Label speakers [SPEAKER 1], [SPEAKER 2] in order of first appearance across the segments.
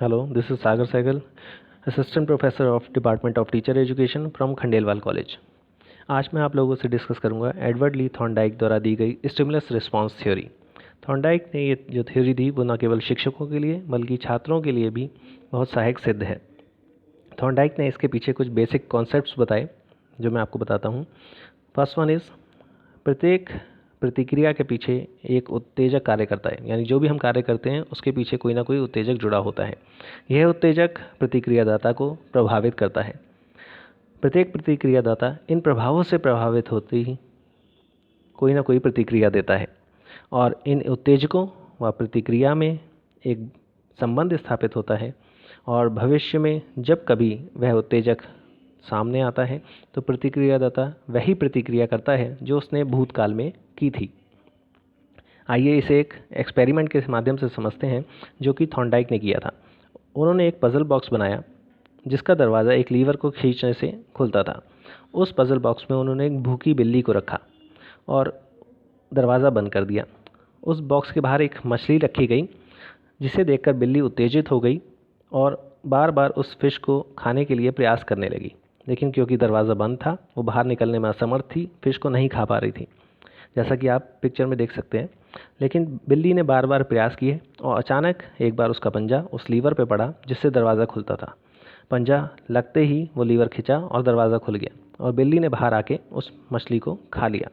[SPEAKER 1] Hello, this is Sagar Sehgal, Assistant Professor of Department of Teacher Education from Khandelwal college. आज मैं आप लोगों से डिस्कस करूंगा एडवर्ड ली थॉर्नडाइक द्वारा दी गई स्टिमुलस रिस्पांस थ्योरी। थॉर्नडाइक ने ये जो थ्योरी दी वो न केवल शिक्षकों के लिए बल्कि छात्रों के लिए भी बहुत सहायक सिद्ध है। थॉर्नडाइक ने इसके पीछे कुछ बेसिक कॉन्सेप्ट्स बताए जो मैं आपको बताता हूँ। फर्स्ट वन इज़ प्रत्येक प्रतिक्रिया के पीछे एक उत्तेजक कार्य करता है, यानी जो भी हम कार्य करते हैं उसके पीछे कोई ना कोई उत्तेजक जुड़ा होता है। यह उत्तेजक प्रतिक्रियादाता को प्रभावित करता है। प्रत्येक प्रतिक्रियादाता इन प्रभावों से प्रभावित होते ही कोई ना कोई प्रतिक्रिया देता है और इन उत्तेजकों व प्रतिक्रिया में एक संबंध स्थापित होता है और भविष्य में जब कभी वह उत्तेजक सामने आता है तो प्रतिक्रियादाता वही प्रतिक्रिया करता है जो उसने भूतकाल में की थी। आइए इसे एक एक्सपेरिमेंट के माध्यम से समझते हैं जो कि थॉर्नडाइक ने किया था। उन्होंने एक पज़ल बॉक्स बनाया जिसका दरवाज़ा एक लीवर को खींचने से खुलता था। उस पज़ल बॉक्स में उन्होंने एक भूखी बिल्ली को रखा और दरवाज़ा बंद कर दिया। उस बॉक्स के बाहर एक मछली रखी गई जिसे देखकर बिल्ली उत्तेजित हो गई और बार बार उस फिश को खाने के लिए प्रयास करने लगी, लेकिन क्योंकि दरवाज़ा बंद था वो बाहर निकलने में असमर्थ थी, फिश को नहीं खा पा रही थी, जैसा कि आप पिक्चर में देख सकते हैं। लेकिन बिल्ली ने बार बार प्रयास किए और अचानक एक बार उसका पंजा उस लीवर पर पड़ा जिससे दरवाज़ा खुलता था। पंजा लगते ही वो लीवर खिंचा और दरवाज़ा खुल गया और बिल्ली ने बाहर आके उस मछली को खा लिया।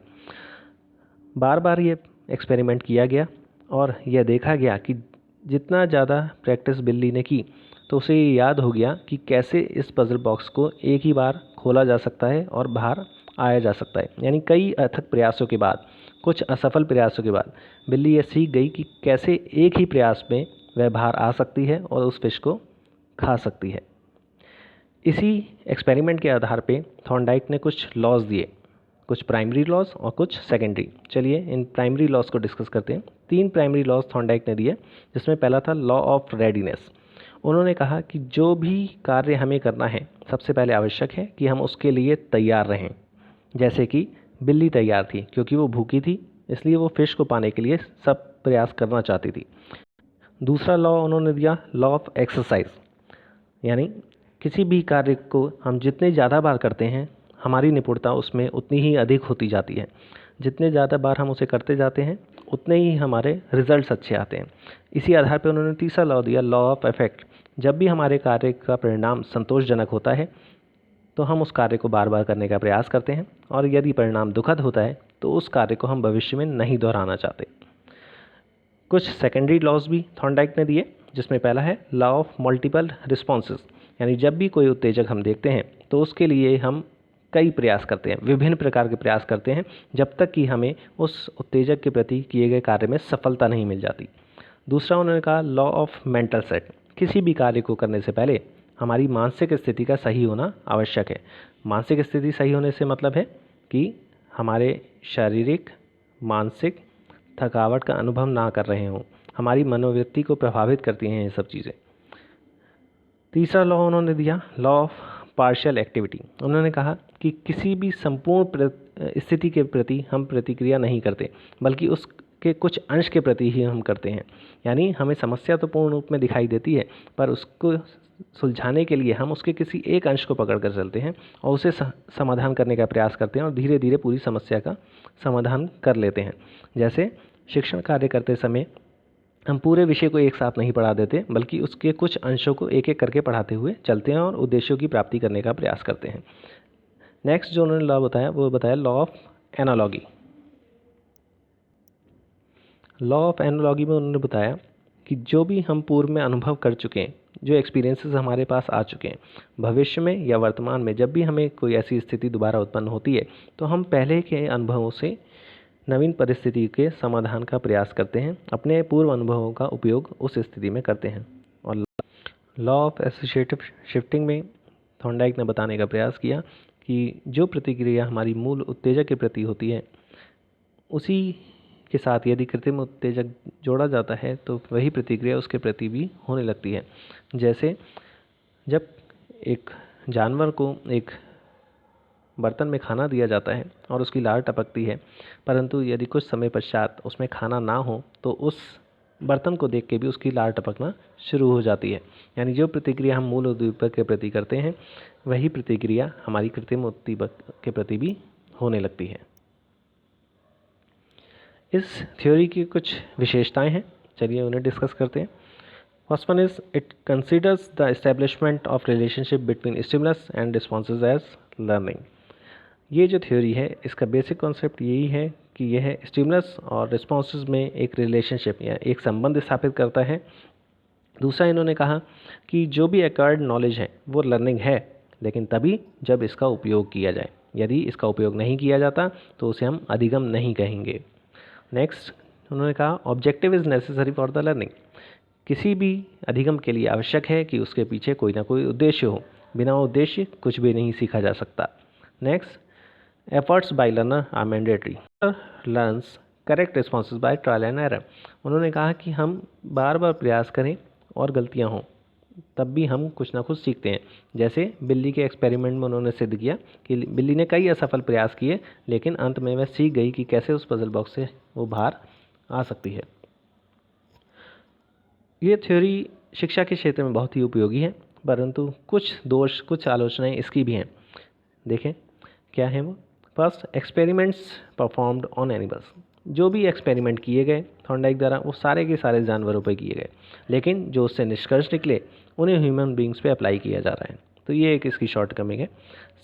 [SPEAKER 1] बार बार ये एक्सपेरिमेंट किया गया और यह देखा गया कि जितना ज़्यादा प्रैक्टिस बिल्ली ने की तो उसे ये याद हो गया कि कैसे इस पज़ल बॉक्स को एक ही बार खोला जा सकता है और बाहर आया जा सकता है। यानी कई अथक प्रयासों के बाद, कुछ असफल प्रयासों के बाद बिल्ली ये सीख गई कि कैसे एक ही प्रयास में वह बाहर आ सकती है और उस फिश को खा सकती है। इसी एक्सपेरिमेंट के आधार पे थॉर्नडाइक ने कुछ लॉज दिए, कुछ प्राइमरी लॉज और कुछ सेकेंडरी। चलिए इन प्राइमरी लॉज को डिस्कस करते हैं। 3 प्राइमरी लॉज थॉर्नडाइक ने दिए, जिसमें पहला था लॉ ऑफ रेडीनेस। उन्होंने कहा कि जो भी कार्य हमें करना है सबसे पहले आवश्यक है कि हम उसके लिए तैयार रहें। जैसे कि बिल्ली तैयार थी क्योंकि वो भूखी थी, इसलिए वो फिश को पाने के लिए सब प्रयास करना चाहती थी। दूसरा लॉ उन्होंने दिया लॉ ऑफ एक्सरसाइज, यानी किसी भी कार्य को हम जितने ज़्यादा बार करते हैं हमारी निपुणता उसमें उतनी ही अधिक होती जाती है। जितने ज़्यादा बार हम उसे करते जाते हैं उतने ही हमारे रिजल्ट्स अच्छे आते हैं। इसी आधार पर उन्होंने तीसरा लॉ दिया लॉ ऑफ इफेक्ट। जब भी हमारे कार्य का परिणाम संतोषजनक होता है तो हम उस कार्य को बार बार करने का प्रयास करते हैं और यदि परिणाम दुखद होता है तो उस कार्य को हम भविष्य में नहीं दोहराना चाहते। कुछ सेकेंडरी लॉज भी थॉर्नडाइक ने दिए, जिसमें पहला है लॉ ऑफ मल्टीपल रिस्पॉन्सेज, यानी जब भी कोई उत्तेजक हम देखते हैं तो उसके लिए हम कई प्रयास करते हैं, विभिन्न प्रकार के प्रयास करते हैं जब तक कि हमें उस उत्तेजक के प्रति किए गए कार्य में सफलता नहीं मिल जाती। दूसरा उन्होंने कहा लॉ ऑफ मेंटल सेट। किसी भी कार्य को करने से पहले हमारी मानसिक स्थिति का सही होना आवश्यक है। मानसिक स्थिति सही होने से मतलब है कि हमारे शारीरिक मानसिक थकावट का अनुभव ना कर रहे हों, हमारी मनोवृत्ति को प्रभावित करती हैं ये सब चीज़ें। तीसरा लॉ उन्होंने दिया लॉ ऑफ पार्शियल एक्टिविटी। उन्होंने कहा कि किसी भी संपूर्ण स्थिति के प्रति हम प्रतिक्रिया नहीं करते, बल्कि उसके कुछ अंश के प्रति ही हम करते हैं। यानी हमें समस्या तो पूर्ण रूप में दिखाई देती है, पर उसको सुलझाने के लिए हम उसके किसी एक अंश को पकड़ कर चलते हैं और उसे समाधान करने का प्रयास करते हैं और धीरे धीरे पूरी समस्या का समाधान कर लेते हैं। जैसे शिक्षण कार्य करते समय हम पूरे विषय को एक साथ नहीं पढ़ा देते, बल्कि उसके कुछ अंशों को एक एक करके पढ़ाते हुए चलते हैं और उद्देश्यों की प्राप्ति करने का प्रयास करते हैं। नेक्स्ट जो उन्होंने लॉ बताया वो बताया law of analogy. Law of analogy में उन्होंने बताया कि जो भी हम पूर्व में अनुभव कर चुके हैं, जो एक्सपीरियंसेस हमारे पास आ चुके हैं, भविष्य में या वर्तमान में जब भी हमें कोई ऐसी स्थिति दोबारा उत्पन्न होती है तो हम पहले के अनुभवों से नवीन परिस्थिति के समाधान का प्रयास करते हैं, अपने पूर्व अनुभवों का उपयोग उस स्थिति में करते हैं। और लॉ ऑफ एसोसिएटिव शिफ्टिंग में थॉर्नडाइक ने बताने का प्रयास किया कि जो प्रतिक्रिया हमारी मूल उत्तेजक के प्रति होती है उसी के साथ यदि कृत्रिम उत्तेजक जोड़ा जाता है तो वही प्रतिक्रिया उसके प्रति भी होने लगती है। जैसे जब एक जानवर को एक बर्तन में खाना दिया जाता है और उसकी लार टपकती है, परंतु यदि कुछ समय पश्चात उसमें खाना ना हो तो उस बर्तन को देख के भी उसकी लार टपकना शुरू हो जाती है। यानी जो प्रतिक्रिया हम मूल उद्दीपक के प्रति करते हैं वही प्रतिक्रिया हमारी कृत्रिम उद्दीपक के प्रति भी होने लगती है। इस थ्योरी की कुछ विशेषताएं हैं, चलिए उन्हें डिस्कस करते हैं। First one is it considers the establishment of relationship between stimulus and responses as learning. ये जो थ्योरी है इसका बेसिक कॉन्सेप्ट यही है कि यह स्टिमुलस और रिस्पॉन्सेज में एक रिलेशनशिप या एक संबंध स्थापित करता है। दूसरा इन्होंने कहा कि जो भी एक्वायर्ड नॉलेज है वो लर्निंग है, लेकिन तभी जब इसका उपयोग किया जाए। यदि इसका उपयोग नहीं किया जाता तो उसे हम अधिगम नहीं कहेंगे। नेक्स्ट उन्होंने कहा objective is necessary for the learning. किसी भी अधिगम के लिए आवश्यक है कि उसके पीछे कोई ना कोई उद्देश्य हो, बिना उद्देश्य कुछ भी नहीं सीखा जा सकता। Next efforts by learner are mandatory, learns correct responses by trial and error. उन्होंने कहा कि हम बार बार प्रयास करें और गलतियां हों तब भी हम कुछ ना कुछ सीखते हैं। जैसे बिल्ली के एक्सपेरिमेंट में उन्होंने सिद्ध किया कि बिल्ली ने कई असफल प्रयास किए, लेकिन अंत में वह सीख गई कि कैसे उस पजल बॉक्स से वो बाहर आ सकती है। ये थ्योरी शिक्षा के क्षेत्र में बहुत ही उपयोगी है, परंतु कुछ दोष, कुछ आलोचनाएं इसकी भी हैं। देखें क्या है वो। First, experiments performed on animals. जो भी एक्सपेरिमेंट किए गए थॉर्नडाइक द्वारा वो सारे के सारे जानवरों पर किए गए, लेकिन जो उससे निष्कर्ष निकले उन्हें ह्यूमन बींग्स पे अप्लाई किया जा रहा है। तो ये एक इसकी शॉर्टकमिंग है।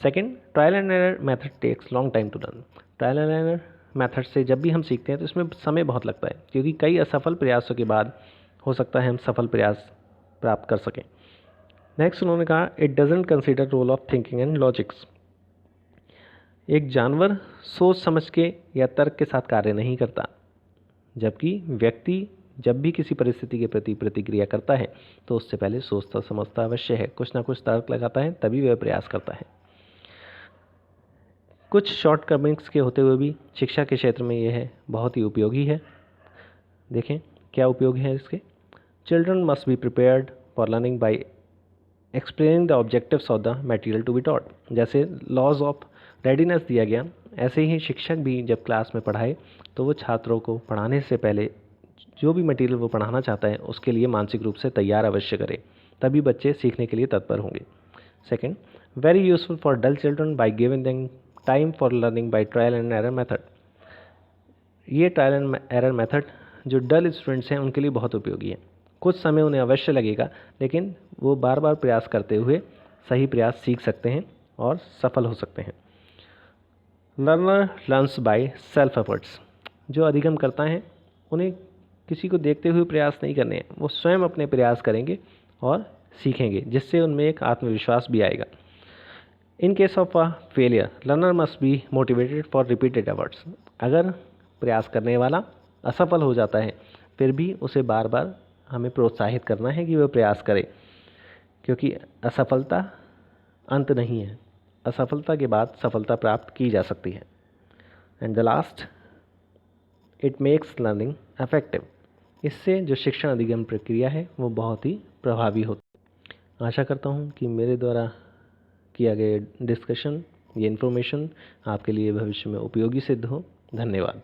[SPEAKER 1] Second, trial and error method takes long time to learn. Trial and error method से जब भी हम सीखते हैं तो इसमें समय बहुत लगता है, क्योंकि कई असफल प्रयासों के बाद हो सकता है हम सफल प्रयास प्राप्त कर सकें। नेक्स्ट उन्होंने कहा it doesn't consider role of thinking and logics. एक जानवर सोच समझ के या तर्क के साथ कार्य नहीं करता, जबकि व्यक्ति जब भी किसी परिस्थिति के प्रति प्रतिक्रिया करता है तो उससे पहले सोचता समझता अवश्य है, कुछ ना कुछ तर्क लगाता है, तभी वह प्रयास करता है। कुछ शॉर्टकमिंग्स के होते हुए भी शिक्षा के क्षेत्र में यह है बहुत ही उपयोगी है। देखें क्या उपयोग है इसके। Children must be prepared for learning by explaining the objectives of the material to be taught. जैसे लॉज ऑफ रेडीनेस दिया गया, ऐसे ही शिक्षक भी जब क्लास में पढ़ाए तो वो छात्रों को पढ़ाने से पहले जो भी मटेरियल वो पढ़ाना चाहता है उसके लिए मानसिक रूप से तैयार अवश्य करे, तभी बच्चे सीखने के लिए तत्पर होंगे। Second, very useful for dull children by giving them time for learning by trial and error method. ये ट्रायल एंड एरर मेथड जो डल स्टूडेंट्स हैं उनके लिए बहुत उपयोगी है। कुछ समय उन्हें अवश्य लगेगा, लेकिन वो बार बार प्रयास करते हुए सही प्रयास सीख सकते हैं और सफल हो सकते हैं। Learner learns by self efforts. जो अधिगम करता है उन्हें किसी को देखते हुए प्रयास नहीं करने हैं, वो स्वयं अपने प्रयास करेंगे और सीखेंगे, जिससे उनमें एक आत्मविश्वास भी आएगा। In case of a failure learner must be motivated for repeated efforts. अगर प्रयास करने वाला असफल हो जाता है फिर भी उसे बार बार हमें प्रोत्साहित करना है कि वह प्रयास करे, क्योंकि असफलता अंत नहीं है, असफलता के बाद सफलता प्राप्त की जा सकती है। And the last, it makes learning effective. इससे जो शिक्षण अधिगम प्रक्रिया है वो बहुत ही प्रभावी होती है। आशा करता हूँ कि मेरे द्वारा किया गया डिस्कशन, ये इन्फॉर्मेशन आपके लिए भविष्य में उपयोगी सिद्ध हो। धन्यवाद।